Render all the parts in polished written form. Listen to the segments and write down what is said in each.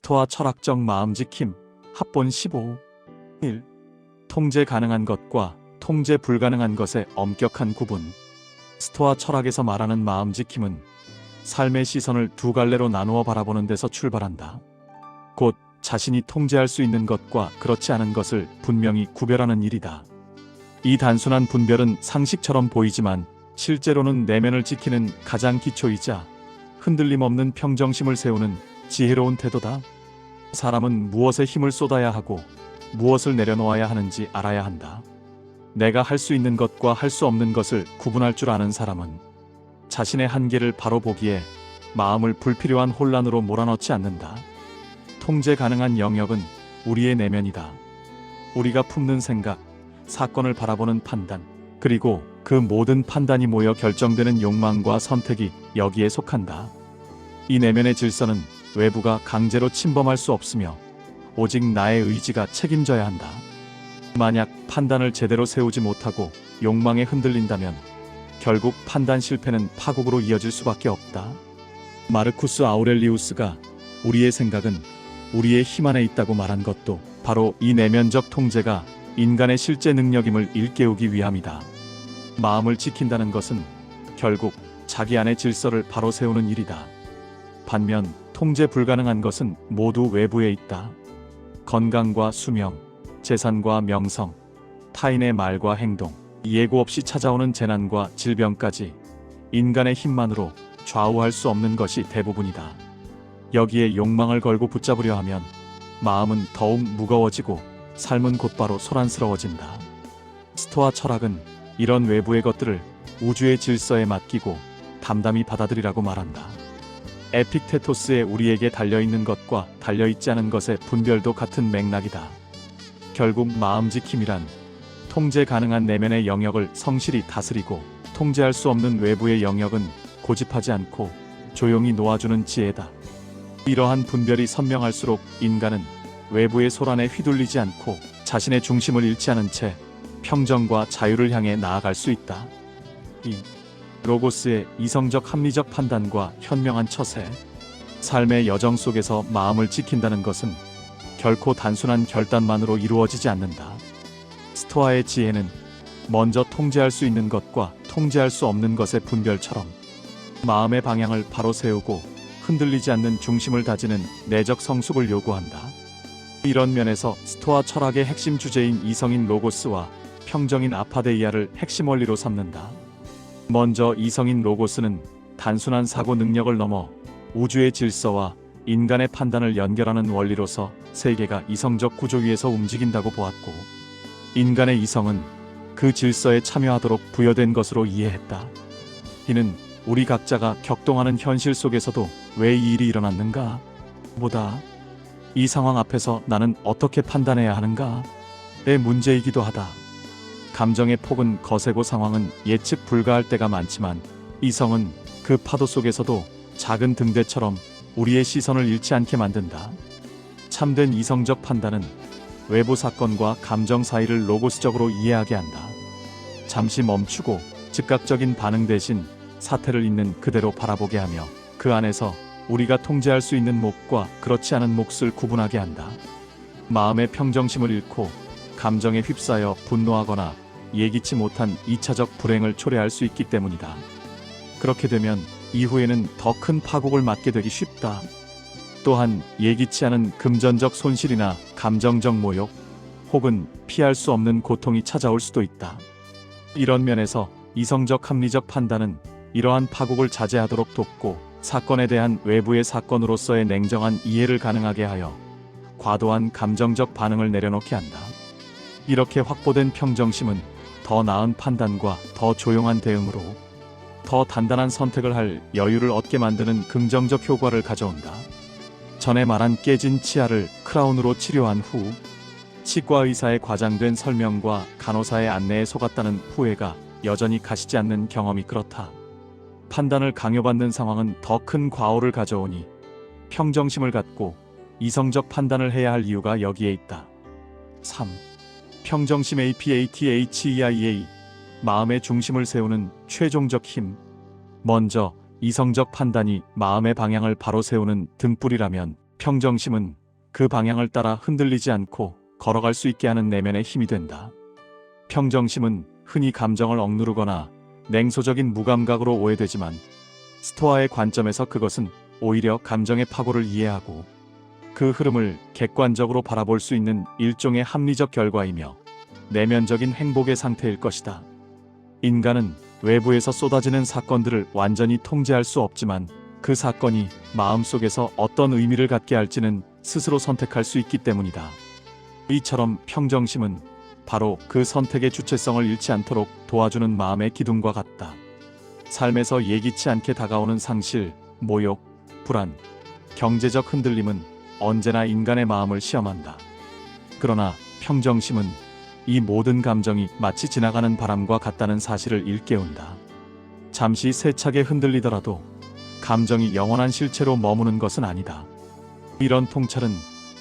스토아 철학적 마음지킴 합본 15. 1. 통제 가능한 것과 통제 불가능한 것의 엄격한 구분. 스토아 철학에서 말하는 마음지킴은 삶의 시선을 두 갈래로 나누어 바라보는 데서 출발한다. 곧 자신이 통제할 수 있는 것과 그렇지 않은 것을 분명히 구별하는 일이다. 이 단순한 분별은 상식처럼 보이지만 실제로는 내면을 지키는 가장 기초이자 흔들림 없는 평정심을 세우는 지혜로운 태도다. 사람은 무엇에 힘을 쏟아야 하고 무엇을 내려놓아야 하는지 알아야 한다. 내가 할 수 있는 것과 할 수 없는 것을 구분할 줄 아는 사람은 자신의 한계를 바로 보기에 마음을 불필요한 혼란으로 몰아넣지 않는다. 통제 가능한 영역은 우리의 내면이다. 우리가 품는 생각, 사건을 바라보는 판단, 그리고 그 모든 판단이 모여 결정되는 욕망과 선택이 여기에 속한다. 이 내면의 질서는 외부가 강제로 침범할 수 없으며 오직 나의 의지가 책임져야 한다. 만약 판단을 제대로 세우지 못하고 욕망에 흔들린다면 결국 판단 실패는 파국으로 이어질 수밖에 없다. 마르쿠스 아우렐리우스가 우리의 생각은 우리의 힘 안에 있다고 말한 것도 바로 이 내면적 통제가 인간의 실제 능력임을 일깨우기 위함이다. 마음을 지킨다는 것은 결국 자기 안의 질서를 바로 세우는 일이다. 반면 통제 불가능한 것은 모두 외부에 있다. 건강과 수명, 재산과 명성, 타인의 말과 행동, 예고 없이 찾아오는 재난과 질병까지 인간의 힘만으로 좌우할 수 없는 것이 대부분이다. 여기에 욕망을 걸고 붙잡으려 하면 마음은 더욱 무거워지고 삶은 곧바로 소란스러워진다. 스토아 철학은 이런 외부의 것들을 우주의 질서에 맡기고 담담히 받아들이라고 말한다. 에픽테토스의 우리에게 달려있는 것과 달려있지 않은 것의 분별도 같은 맥락이다. 결국 마음지킴이란 통제 가능한 내면의 영역을 성실히 다스리고 통제할 수 없는 외부의 영역은 고집하지 않고 조용히 놓아주는 지혜다. 이러한 분별이 선명할수록 인간은 외부의 소란에 휘둘리지 않고 자신의 중심을 잃지 않은 채 평정과 자유를 향해 나아갈 수 있다. 2. 로고스의 이성적 합리적 판단과 현명한 처세. 삶의 여정 속에서 마음을 지킨다는 것은 결코 단순한 결단만으로 이루어지지 않는다. 스토아의 지혜는 먼저 통제할 수 있는 것과 통제할 수 없는 것의 분별처럼 마음의 방향을 바로 세우고 흔들리지 않는 중심을 다지는 내적 성숙을 요구한다. 이런 면에서 스토아 철학의 핵심 주제인 이성인 로고스와 평정인 아파데이아를 핵심 원리로 삼는다. 먼저 이성인 로고스는 단순한 사고 능력을 넘어 우주의 질서와 인간의 판단을 연결하는 원리로서 세계가 이성적 구조 위에서 움직인다고 보았고, 인간의 이성은 그 질서에 참여하도록 부여된 것으로 이해했다. 이는 우리 각자가 격동하는 현실 속에서도 왜 이 일이 일어났는가? 보다 이 상황 앞에서 나는 어떻게 판단해야 하는가?의 문제이기도 하다. 감정의 폭은 거세고 상황은 예측 불가할 때가 많지만 이성은 그 파도 속에서도 작은 등대처럼 우리의 시선을 잃지 않게 만든다. 참된 이성적 판단은 외부 사건과 감정 사이를 로고스적으로 이해하게 한다. 잠시 멈추고 즉각적인 반응 대신 사태를 있는 그대로 바라보게 하며 그 안에서 우리가 통제할 수 있는 몫과 그렇지 않은 몫을 구분하게 한다. 마음의 평정심을 잃고 감정에 휩싸여 분노하거나 예기치 못한 2차적 불행을 초래할 수 있기 때문이다. 그렇게 되면 이후에는 더 큰 파국을 맞게 되기 쉽다. 또한 예기치 않은 금전적 손실이나 감정적 모욕 혹은 피할 수 없는 고통이 찾아올 수도 있다. 이런 면에서 이성적 합리적 판단은 이러한 파국을 자제하도록 돕고 사건에 대한 외부의 사건으로서의 냉정한 이해를 가능하게 하여 과도한 감정적 반응을 내려놓게 한다. 이렇게 확보된 평정심은 더 나은 판단과 더 조용한 대응으로 더 단단한 선택을 할 여유를 얻게 만드는 긍정적 효과를 가져온다. 전에 말한 깨진 치아를 크라운으로 치료한 후 치과 의사의 과장된 설명과 간호사의 안내에 속았다는 후회가 여전히 가시지 않는 경험이 그렇다. 판단을 강요받는 상황은 더 큰 과오를 가져오니 평정심을 갖고 이성적 판단을 해야 할 이유가 여기에 있다. 3. 평정심 APATHEIA 마음의 중심을 세우는 최종적 힘. 먼저 이성적 판단이 마음의 방향을 바로 세우는 등불이라면 평정심은 그 방향을 따라 흔들리지 않고 걸어갈 수 있게 하는 내면의 힘이 된다. 평정심은 흔히 감정을 억누르거나 냉소적인 무감각으로 오해되지만 스토아의 관점에서 그것은 오히려 감정의 파고를 이해하고 그 흐름을 객관적으로 바라볼 수 있는 일종의 합리적 결과이며 내면적인 행복의 상태일 것이다. 인간은 외부에서 쏟아지는 사건들을 완전히 통제할 수 없지만 그 사건이 마음속에서 어떤 의미를 갖게 할지는 스스로 선택할 수 있기 때문이다. 이처럼 평정심은 바로 그 선택의 주체성을 잃지 않도록 도와주는 마음의 기둥과 같다. 삶에서 예기치 않게 다가오는 상실, 모욕, 불안, 경제적 흔들림은 언제나 인간의 마음을 시험한다. 그러나 평정심은 이 모든 감정이 마치 지나가는 바람과 같다는 사실을 일깨운다. 잠시 세차게 흔들리더라도 감정이 영원한 실체로 머무는 것은 아니다. 이런 통찰은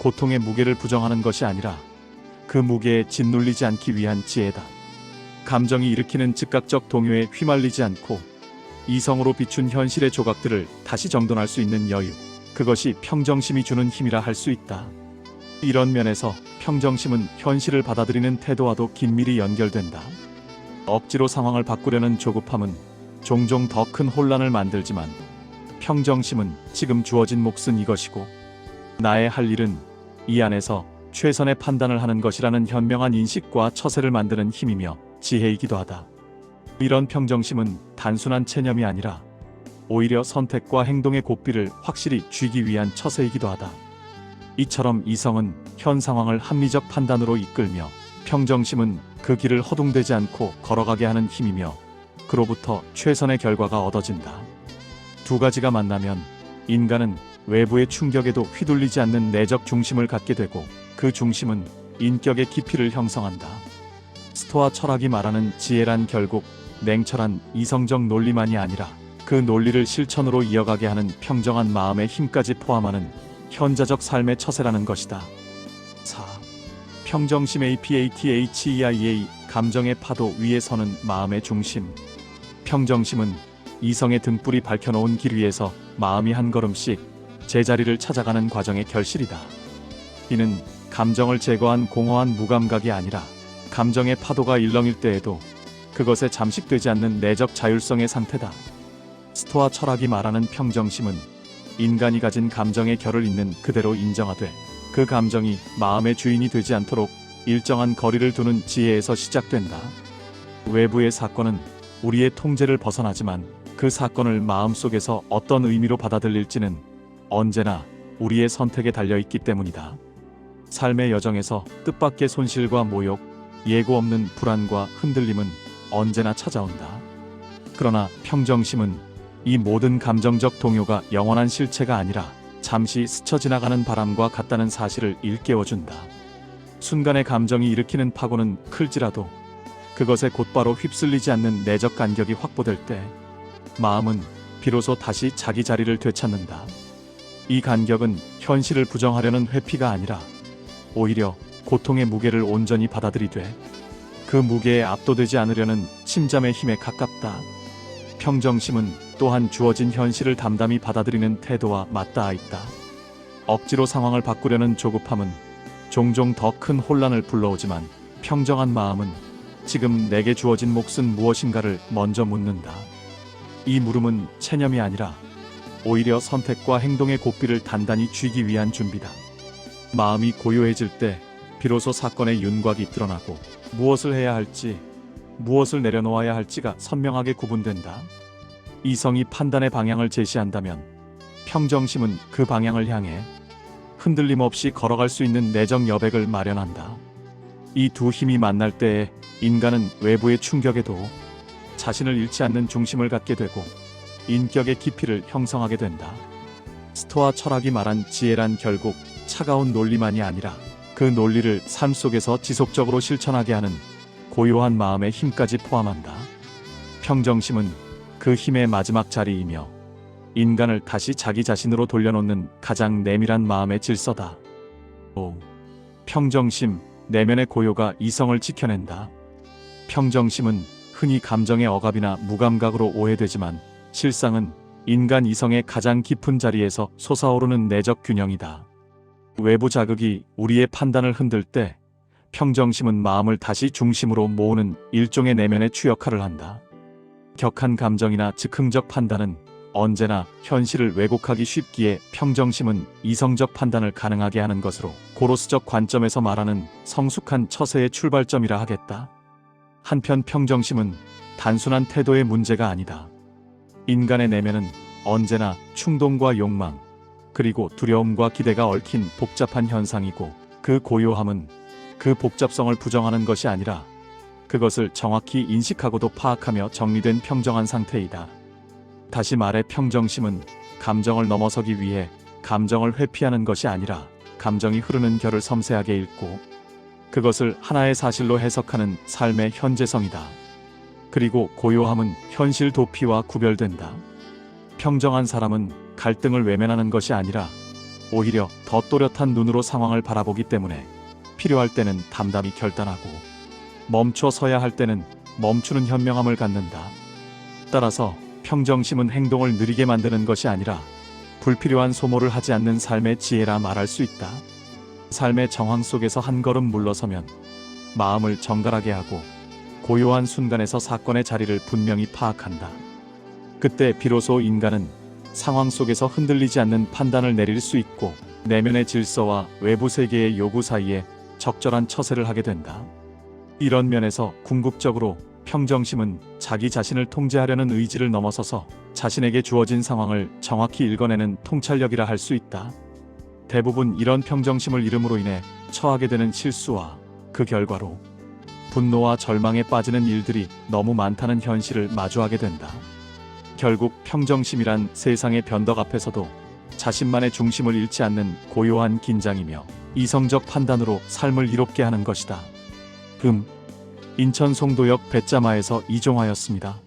고통의 무게를 부정하는 것이 아니라 그 무게에 짓눌리지 않기 위한 지혜다. 감정이 일으키는 즉각적 동요에 휘말리지 않고 이성으로 비춘 현실의 조각들을 다시 정돈할 수 있는 여유, 그것이 평정심이 주는 힘이라 할 수 있다. 이런 면에서 평정심은 현실을 받아들이는 태도와도 긴밀히 연결된다. 억지로 상황을 바꾸려는 조급함은 종종 더 큰 혼란을 만들지만 평정심은 지금 주어진 몫은 이것이고 나의 할 일은 이 안에서 최선의 판단을 하는 것이라는 현명한 인식과 처세를 만드는 힘이며 지혜이기도 하다. 이런 평정심은 단순한 체념이 아니라 오히려 선택과 행동의 고삐를 확실히 쥐기 위한 처세이기도 하다. 이처럼 이성은 현 상황을 합리적 판단으로 이끌며 평정심은 그 길을 허둥대지 않고 걸어가게 하는 힘이며 그로부터 최선의 결과가 얻어진다. 두 가지가 만나면 인간은 외부의 충격에도 휘둘리지 않는 내적 중심을 갖게 되고 그 중심은 인격의 깊이를 형성한다. 스토아 철학이 말하는 지혜란 결국 냉철한 이성적 논리만이 아니라 그 논리를 실천으로 이어가게 하는 평정한 마음의 힘까지 포함하는 현자적 삶의 처세라는 것이다. 4. 평정심의 PATHEIA 감정의 파도 위에 서는 마음의 중심. 평정심은 이성의 등불이 밝혀놓은 길 위에서 마음이 한 걸음씩 제자리를 찾아가는 과정의 결실이다. 이는 감정을 제거한 공허한 무감각이 아니라 감정의 파도가 일렁일 때에도 그것에 잠식되지 않는 내적 자율성의 상태다. 스토아 철학이 말하는 평정심은 인간이 가진 감정의 결을 있는 그대로 인정하되 그 감정이 마음의 주인이 되지 않도록 일정한 거리를 두는 지혜에서 시작된다. 외부의 사건은 우리의 통제를 벗어나지만 그 사건을 마음속에서 어떤 의미로 받아들일지는 언제나 우리의 선택에 달려있기 때문이다. 삶의 여정에서 뜻밖의 손실과 모욕, 예고 없는 불안과 흔들림은 언제나 찾아온다. 그러나 평정심은 이 모든 감정적 동요가 영원한 실체가 아니라 잠시 스쳐 지나가는 바람과 같다는 사실을 일깨워준다. 순간의 감정이 일으키는 파고는 클지라도 그것에 곧바로 휩쓸리지 않는 내적 간격이 확보될 때 마음은 비로소 다시 자기 자리를 되찾는다. 이 간격은 현실을 부정하려는 회피가 아니라 오히려 고통의 무게를 온전히 받아들이되 그 무게에 압도되지 않으려는 침잠의 힘에 가깝다. 평정심은 또한 주어진 현실을 담담히 받아들이는 태도와 맞닿아 있다. 억지로 상황을 바꾸려는 조급함은 종종 더 큰 혼란을 불러오지만 평정한 마음은 지금 내게 주어진 몫은 무엇인가를 먼저 묻는다. 이 물음은 체념이 아니라 오히려 선택과 행동의 고삐를 단단히 쥐기 위한 준비다. 마음이 고요해질 때 비로소 사건의 윤곽이 드러나고 무엇을 해야 할지, 무엇을 내려놓아야 할지가 선명하게 구분된다. 이성이 판단의 방향을 제시한다면 평정심은 그 방향을 향해 흔들림 없이 걸어갈 수 있는 내적 여백을 마련한다. 이 두 힘이 만날 때에 인간은 외부의 충격에도 자신을 잃지 않는 중심을 갖게 되고 인격의 깊이를 형성하게 된다. 스토아 철학이 말한 지혜란 결국 차가운 논리만이 아니라 그 논리를 삶 속에서 지속적으로 실천하게 하는 고요한 마음의 힘까지 포함한다. 평정심은 그 힘의 마지막 자리이며 인간을 다시 자기 자신으로 돌려놓는 가장 내밀한 마음의 질서다. 5. 평정심, 내면의 고요가 이성을 지켜낸다. 평정심은 흔히 감정의 억압이나 무감각으로 오해되지만 실상은 인간 이성의 가장 깊은 자리에서 솟아오르는 내적 균형이다. 외부 자극이 우리의 판단을 흔들 때 평정심은 마음을 다시 중심으로 모으는 일종의 내면의 추역할을 한다. 격한 감정이나 즉흥적 판단은 언제나 현실을 왜곡하기 쉽기에 평정심은 이성적 판단을 가능하게 하는 것으로 고로스적 관점에서 말하는 성숙한 처세의 출발점이라 하겠다. 한편 평정심은 단순한 태도의 문제가 아니다. 인간의 내면은 언제나 충동과 욕망, 그리고 두려움과 기대가 얽힌 복잡한 현상이고, 그 고요함은 그 복잡성을 부정하는 것이 아니라 그것을 정확히 인식하고도 파악하며 정리된 평정한 상태이다. 다시 말해 평정심은 감정을 넘어서기 위해 감정을 회피하는 것이 아니라 감정이 흐르는 결을 섬세하게 읽고 그것을 하나의 사실로 해석하는 삶의 현재성이다. 그리고 고요함은 현실 도피와 구별된다. 평정한 사람은 갈등을 외면하는 것이 아니라 오히려 더 또렷한 눈으로 상황을 바라보기 때문에 필요할 때는 담담히 결단하고 멈춰 서야 할 때는 멈추는 현명함을 갖는다. 따라서 평정심은 행동을 느리게 만드는 것이 아니라 불필요한 소모를 하지 않는 삶의 지혜라 말할 수 있다. 삶의 정황 속에서 한 걸음 물러서면 마음을 정갈하게 하고 고요한 순간에서 사건의 자리를 분명히 파악한다. 그때 비로소 인간은 상황 속에서 흔들리지 않는 판단을 내릴 수 있고 내면의 질서와 외부 세계의 요구 사이에 적절한 처세를 하게 된다. 이런 면에서 궁극적으로 평정심은 자기 자신을 통제하려는 의지를 넘어서서 자신에게 주어진 상황을 정확히 읽어내는 통찰력이라 할 수 있다. 대부분 이런 평정심을 잃음으로 인해 처하게 되는 실수와 그 결과로 분노와 절망에 빠지는 일들이 너무 많다는 현실을 마주하게 된다. 결국 평정심이란 세상의 변덕 앞에서도 자신만의 중심을 잃지 않는 고요한 긴장이며 이성적 판단으로 삶을 이롭게 하는 것이다. 인천 송도역 배짜마에서 이종하였습니다.